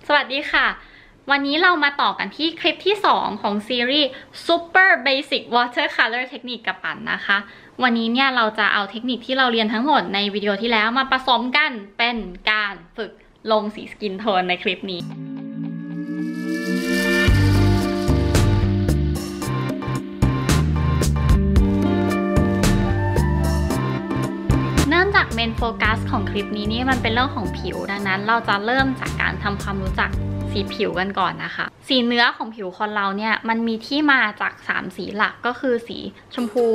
สวัสดีค่ะวันนี้เรามาต่อกันที่คลิปที่2ของซีรีส์ Super Basic Watercolor Technique กับปั่นนะคะวันนี้เนี่ยเราจะเอาเทคนิคที่เราเรียนทั้งหมดในวิดีโอที่แล้วมาผสมกันเป็นการฝึกลงสีสกินโทนในคลิปนี้เนื่องจากเมนโฟกัสของคลิปนี้นี่มันเป็นเรื่องของผิวดังนั้นเราจะเริ่มจากการทำความรู้จักสีผิวกันก่อนนะคะสีเนื้อของผิวคนเราเนี่ยมันมีที่มาจาก3สีหลักก็คือสีชมพู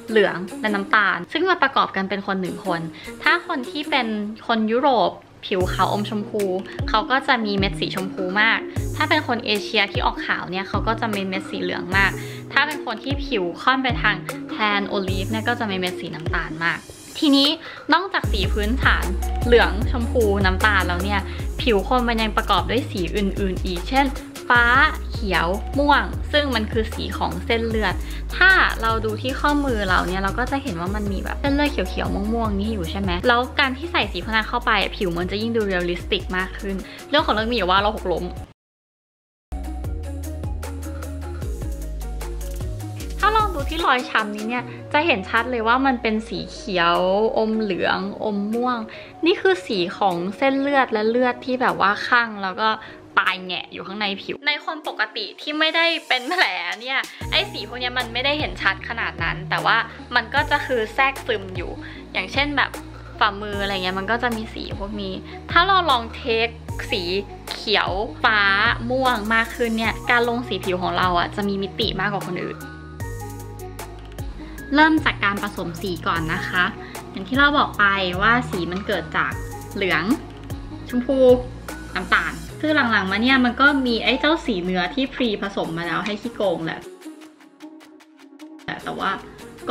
เหลืองและน้ำตาลซึ่งมาประกอบกันเป็นคน1คนถ้าคนที่เป็นคนยุโรปผิวขาวอมชมพูเขาก็จะมีเม็ดสีชมพูมากถ้าเป็นคนเอเชียที่ออกขาวเนี่ยเขาก็จะมีเม็ดสีเหลืองมากถ้าเป็นคนที่ผิวค่อนไปทางแทนโอลีฟเนี่ยก็จะมีเม็ดสีน้ำตาลมากทีนี้นอกจากสีพื้นฐานเหลืองชมพูน้ำตาลแล้วเนี่ยผิวคนมันยังประกอบด้วยสีอื่นๆอีกเช่นฟ้าเขียวม่วงซึ่งมันคือสีของเส้นเลือดถ้าเราดูที่ข้อมือเราเนี่ยเราก็จะเห็นว่ามันมีแบบเส้นเลือดเขียวๆม่วงๆนี่อยู่ใช่ไหมแล้วการที่ใส่สีพวกนั้นเข้าไปผิวมันจะยิ่งดูเรียลลิสติกมากขึ้นเรื่องของเรื่องมีอยู่ว่าเราหกล้มถ้าลองดูที่รอยช้ำนี้เนี่ยจะเห็นชัดเลยว่ามันเป็นสีเขียวอมเหลืองอมม่วงนี่คือสีของเส้นเลือดและเลือดที่แบบว่าคั่งแล้วก็ตายแงะอยู่ข้างในผิวในคนปกติที่ไม่ได้เป็นแผลเนี่ยไอ้สีพวกนี้มันไม่ได้เห็นชัดขนาดนั้นแต่ว่ามันก็จะคือแทรกซึมอยู่อย่างเช่นแบบฝ่ามืออะไรเงี้ยมันก็จะมีสีพวกนี้ถ้าเราลองเทคสีเขียวฟ้าม่วงมากขึ้นเนี่ยการลงสีผิวของเราอ่ะจะมีมิติมากกว่าคนอื่นเริ่มจากการผสมสีก่อนนะคะอย่างที่เราบอกไปว่าสีมันเกิดจากเหลืองชมพูน้ำตาลคือหลังๆมาเนี่ยมันก็มีไอ้เจ้าสีเนื้อที่พรีผสมมาแล้วให้ขี้โกงแหละแต่ว่า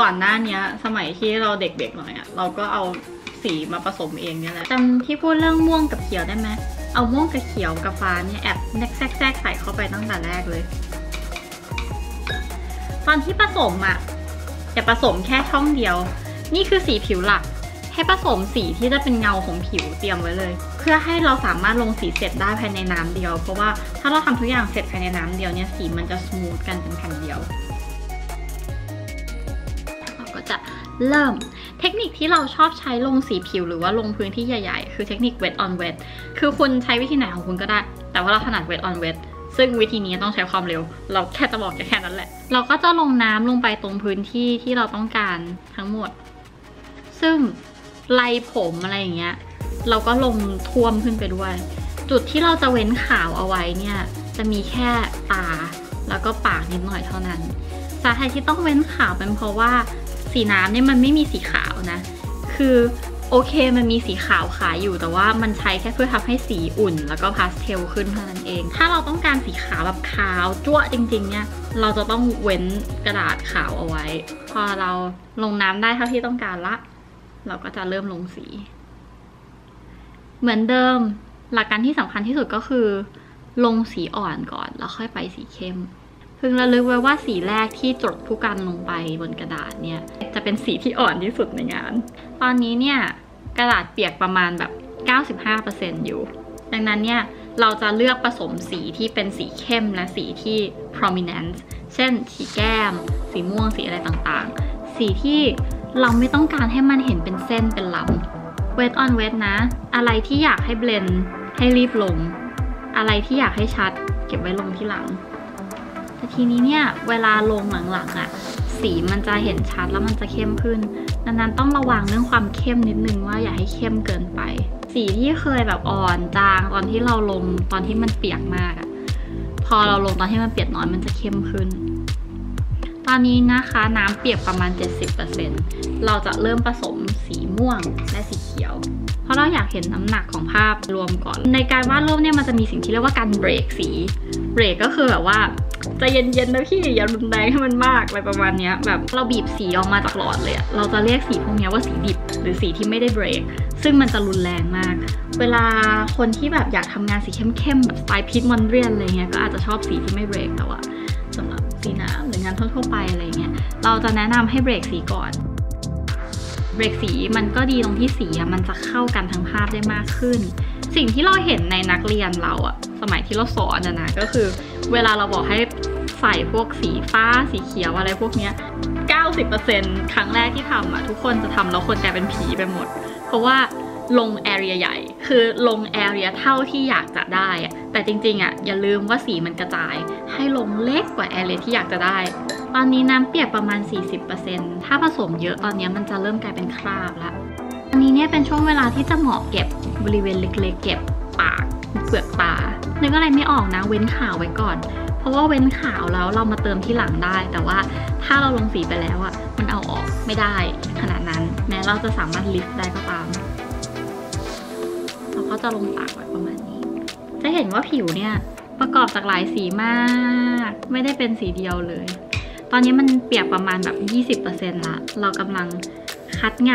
ก่อนหน้านี้สมัยที่เราเด็กๆหน่อยอะเราก็เอาสีมาผสมเองเนี่ยแหละจำที่พูดเรื่องม่วงกับเขียวได้ไหมเอาม่วงกับเขียวกับฟ้าเนี่ยแอบแทรกใส่เข้าไปตั้งแต่แรกเลยตอนที่ผสมอะอย่าผสมแค่ช่องเดียวนี่คือสีผิวหลักให้ผสมสีที่จะเป็นเงาของผิวเตรียมไว้เลยเพื่อให้เราสามารถลงสีเสร็จได้ภายในน้ำเดียวเพราะว่าถ้าเราทำทุกอย่างเสร็จภายในน้ำเดียวเนี่ยสีมันจะสมูทกันเป็นแผ่นเดียวเราก็จะเริ่มเทคนิคที่เราชอบใช้ลงสีผิวหรือว่าลงพื้นที่ใหญ่ๆคือเทคนิค wet on wet คือคุณใช้วิธีไหนของคุณก็ได้แต่ว่าเราถนัด wet on wetซึ่งวิธีนี้ต้องใช้ความเร็วเราแค่จะบอกแค่นั้นแหละเราก็จะลงน้ำลงไปตรงพื้นที่ที่เราต้องการทั้งหมดซึ่งไล่ผมอะไรอย่างเงี้ยเราก็ลงท่วมขึ้นไปด้วยจุดที่เราจะเว้นขาวเอาไว้เนี่ยจะมีแค่ตาแล้วก็ปากนิดหน่อยเท่านั้นสาเหตุที่ต้องเว้นขาวเป็นเพราะว่าสีน้ำเนี่ยมันไม่มีสีขาวนะคือโอเคมันมีสีขาวขายอยู่แต่ว่ามันใช้แค่เพื่อทำให้สีอุ่นแล้วก็พาสเทลขึ้นเท่านั้นเองถ้าเราต้องการสีขาวแบบขาวจั่วจริงๆเนี่ยเราจะต้องเว้นกระดาษขาวเอาไว้พอเราลงน้ำได้เท่าที่ต้องการละเราก็จะเริ่มลงสีเหมือนเดิมหลักการที่สำคัญที่สุดก็คือลงสีอ่อนก่อนแล้วค่อยไปสีเข้มพึงระลึกไว้ว่าสีแรกที่จดผู้กันลงไปบนกระดาษเนี่ยจะเป็นสีที่อ่อนที่สุดในงานตอนนี้เนี่ยกระดาษเปียกประมาณแบบ 95% อยู่ดังนั้นเนี่ยเราจะเลือกผสมสีที่เป็นสีเข้มและสีที่ prominent เช่นสีแก้มสีม่วงสีอะไรต่างๆสีที่เราไม่ต้องการให้มันเห็นเป็นเส้นเป็นลำ wet on wet นะอะไรที่อยากให้เบลนด์ให้รีบลงอะไรที่อยากให้ชัดเก็บไว้ลงที่หลังแต่ทีนี้เนี่ยเวลาลงหลังๆอ่ะสีมันจะเห็นชัดแล้วมันจะเข้มขึ้นดังนั้นต้องระวังเรื่องความเข้มนิดนึงว่าอย่าให้เข้มเกินไปสีที่เคยแบบอ่อนจางตอนที่เราลงตอนที่มันเปียกมากอ่ะพอเราลงตอนที่มันเปียกน้อยมันจะเข้มขึ้นตอนนี้นะคะน้ำเปียกประมาณ 70% เราจะเริ่มผสมสีม่วงและสีเขียวเพราะเราอยากเห็นน้ำหนักของภาพรวมก่อนในการวาดรูปเนี่ยมันจะมีสิ่งที่เรียกว่าการเบรกสีเบรกก็คือแบบว่าใจเย็นๆนะพี่อย่ารุนแรงให้มันมากอะไรประมาณนี้แบบเราบีบสีออกมาจากหลอดเลยอะเราจะเรียกสีพวกนี้ว่าสีดิบหรือสีที่ไม่ได้เบรกซึ่งมันจะรุนแรงมากเวลาคนที่แบบอยากทำงานสีเข้มๆแบบสไตล์พีทมอนเดรียนอะไรเงี้ยก็อาจจะชอบสีที่ไม่เบรกแต่ว่าสำหรับสีน้ำหรืองานทั่วๆไปอะไรเงี้ยเราจะแนะนำให้เบรกสีก่อนเบรกสีมันก็ดีตรงที่สีมันจะเข้ากันทั้งภาพได้มากขึ้น สิ่งที่เราเห็นในนักเรียนเราอะสมัยที่เราสอนนะก็คือเวลาเราบอกให้ใส่พวกสีฟ้าสีเขียวอะไรพวกเนี้ย 90% ครั้งแรกที่ทำอะทุกคนจะทำแล้วคนกลายเป็นผีไปหมดเพราะว่าลงแอเรียใหญ่คือลงแอเรียเท่าที่อยากจะได้อะแต่จริงๆอะอย่าลืมว่าสีมันกระจายให้ลงเล็กกว่าแอเรียที่อยากจะได้ตอนนี้น้ำเปียกประมาณ 40% ถ้าผสมเยอะตอนนี้มันจะเริ่มกลายเป็นคราบแล้วอันนี้เนี่ยเป็นช่วงเวลาที่จะเหมาะเก็บบริเวณเล็กๆเก็บปากเปลือกตานึกอะไรไม่ออกนะเว้นขาวไว้ก่อนเพราะว่าเว้นขาวแล้วเรามาเติมที่หลังได้แต่ว่าถ้าเราลงสีไปแล้วอะมันเอาออกไม่ได้ขนาดนั้นแม้เราจะสามารถลิฟต์ได้ก็ตามเราก็จะลงปากไว้ประมาณนี้จะเห็นว่าผิวเนี่ยประกอบจากหลายสีมากไม่ได้เป็นสีเดียวเลยตอนนี้มันเปียกประมาณแบบ 20% ละเรากำลังคัดเ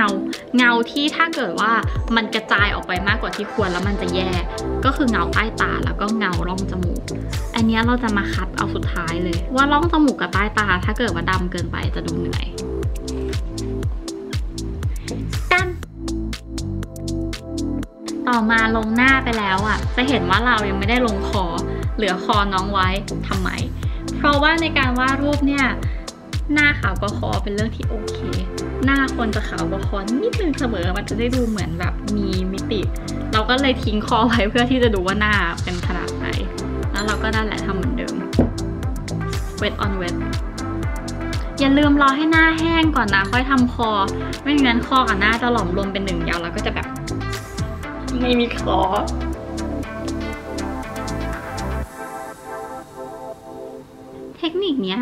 งาที่ถ้าเกิดว่ามันกระจายออกไปมากกว่าที่ควรแล้วมันจะแย่ก็คือเงาใต้ตาแล้วก็เงาร่องจมูกอันนี้เราจะมาคัดเอาสุดท้ายเลยว่าร่องจมูกกับใต้ตาถ้าเกิดว่าดำเกินไปจะดูเหนื่อยกันต่อมาลงหน้าไปแล้วอ่ะจะเห็นว่าเรายังไม่ได้ลงคอเหลือคอน้องไว้ทำไมเพราะว่าในการวาดรูปเนี่ยหน้าขาวกว่าคอเป็นเรื่องที่โอเคหน้าคนจะขาวกว่าคอนิดนึงเสมอมันจะได้ดูเหมือนแบบมีมิติเราก็เลยทิ้งคอไว้เพื่อที่จะดูว่าหน้าเป็นขนาดไหนแล้วเราก็ได้แหละทำเหมือนเดิม wet on wet อย่าลืมรอให้หน้าแห้งก่อนนะค่อยทำคอไม่งั้นคอกับหน้าจะหลอมรวมเป็นหนึ่งยาวแล้วก็จะแบบไม่มีคอเทคนิคนี้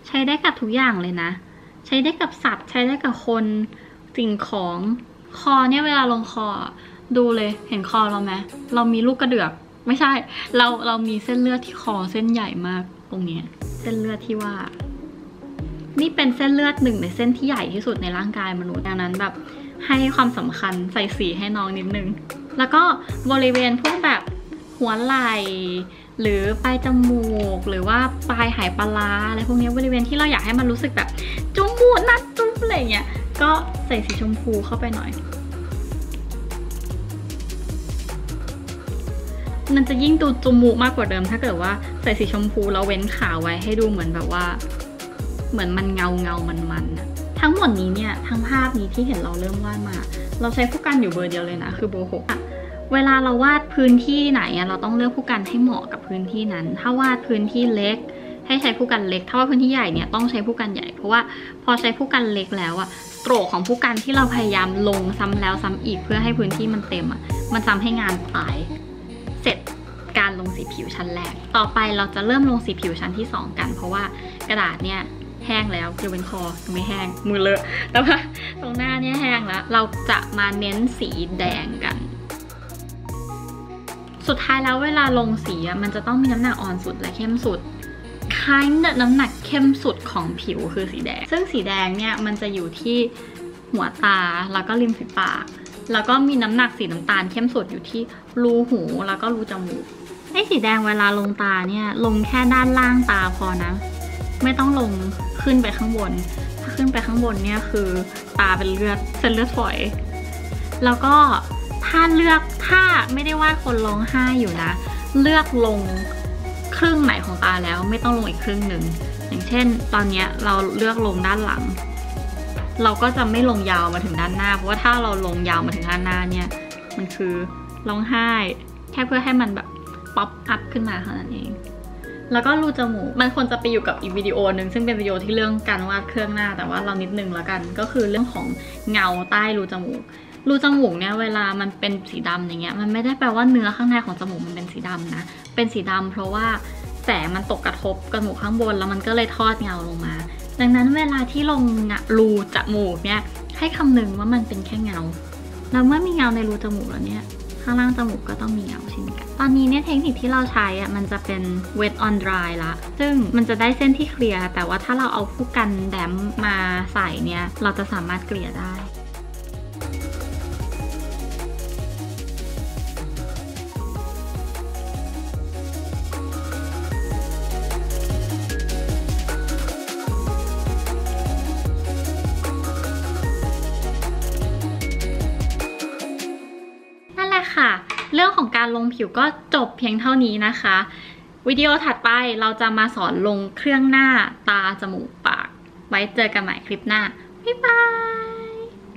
ใช้ได้กับทุกอย่างเลยนะใช้ได้กับสัตว์ใช้ได้กับคนสิ่งของคอเนี่ยเวลาลงคอดูเลยเห็นคอเราไหมเรามีลูกกระเดือกไม่ใช่เรามีเส้นเลือดที่คอเส้นใหญ่มากตรงนี้เส้นเลือดที่ว่านี่เป็นเส้นเลือดหนึ่งในเส้นที่ใหญ่ที่สุดในร่างกายมนุษย์ดังนั้นแบบให้ความสำคัญใส่สีให้น้องนิดนึงแล้วก็บริเวณพวกแบบหัวไหล่หรือปลายจมูกหรือว่าปลายไหปลาร้าอะไรพวกนี้บริเวณที่เราอยากให้มันรู้สึกแบบจุ๊บมูนัดจุ๊บอะไรเงี้ยก็ใส่สีชมพูเข้าไปหน่อยมันจะยิ่งดูจมูกมากกว่าเดิมถ้าเกิดว่าใส่สีชมพูแล้วเว้นขาวไว้ให้ดูเหมือนแบบว่าเหมือนมันเงามันทั้งหมดนี้เนี่ยทั้งภาพนี้ที่เห็นเราเริ่มวาดมาเราใช้ผู้กันอยู่เบอร์เดียวเลยนะคือเบอร์ 6เวลาเราวาดพื้นที่ไหนเราต้องเลือกผู้กันให้เหมาะกับพื้นที่นั้นถ้าวาดพื้นที่เล็กให้ใช้ผู้กันเล็กถ้าว่าพื้นที่ใหญ่เนี่ยต้องใช้ผู้กันใหญ่เพราะว่าพอใช้ผู้กันเล็กแล้วสโตรกของผู้กันที่เราพยายามลงซ้ำแล้วซ้ำอีกเพื่อให้พื้นที่มันเต็มมันทำให้งานตายเสร็จการลงสีผิวชั้นแรกต่อไปเราจะเริ่มลงสีผิวชั้นที่2กันเพราะว่ากระดาษเนี่ยแห้งแล้วคือเป็นคอไม่แห้งมือเลอะแต่ว่าตรงหน้าเนี่ยแห้งแล้วเราจะมาเน้นสีแดงกันสุดท้ายแล้วเวลาลงสีมันจะต้องมีน้ำหนักอ่อนสุดและเข้มสุดน้ำหนักเข้มสุดของผิวคือสีแดงซึ่งสีแดงเนี่ยมันจะอยู่ที่หัวตาแล้วก็ริมฝีปากแล้วก็มีน้ำหนักสีน้ำตาลเข้มสุดอยู่ที่รูหูแล้วก็รูจมูกไอ้สีแดงเวลาลงตาเนี่ยลงแค่ด้านล่างตาพอนะไม่ต้องลงขึ้นไปข้างบนถ้าขึ้นไปข้างบนเนี่ยคือตาเป็นเลือดเส้นเลือดฝอยแล้วก็ถ้าไม่ได้ว่าคนร้องไห้อยู่นะเลือกลงครึ่งไหนของตาแล้วไม่ต้องลงอีกครึ่งหนึ่งอย่างเช่นตอนนี้เราเลือกลงด้านหลังเราก็จะไม่ลงยาวมาถึงด้านหน้าเพราะว่าถ้าเราลงยาวมาถึงด้านหน้าเนี่ยมันคือร้องไห้แค่เพื่อให้มันแบบป๊อปอัพขึ้นมาเท่านั้นเองแล้วก็รูจมูกมันควรจะไปอยู่กับอีกวิดีโอนึงซึ่งเป็นวิดีโอที่เรื่องการวาดเครื่องหน้าแต่ว่าเรานิดนึงแล้วกันก็คือเรื่องของเงาใต้รูจมูกเนี่ยเวลามันเป็นสีดำอย่างเงี้ยมันไม่ได้แปลว่าเนื้อข้างในของจมูกมันเป็นสีดำนะเป็นสีดำเพราะว่าแสงมันตกกระทบจมูกข้างบนแล้วมันก็เลยทอดเงาลงมาดังนั้นเวลาที่ลงรูจมูกเนี่ยให้คำนึงว่ามันเป็นแค่เงาแล้วเมื่อมีเงาในรูจมูกแล้วเนี่ยข้างล่างจมูกก็ต้องมีเงาเช่นกันตอนนี้เนี่ยเทคนิคที่เราใช้มันจะเป็น wet on dry ละซึ่งมันจะได้เส้นที่เคลียร์แต่ว่าถ้าเราเอาผู้กันแดมมาใส่เนี่ยเราจะสามารถเกลี่ยได้เรื่องของการล ลงผิวก็จบเพียงเท่านี้นะคะวิดีโอถัดไปเราจะมาสอนลงเครื่องหน้าตาจมูกปากไว้เจอกันใหม่คลิปหน้าบ๊ายบาย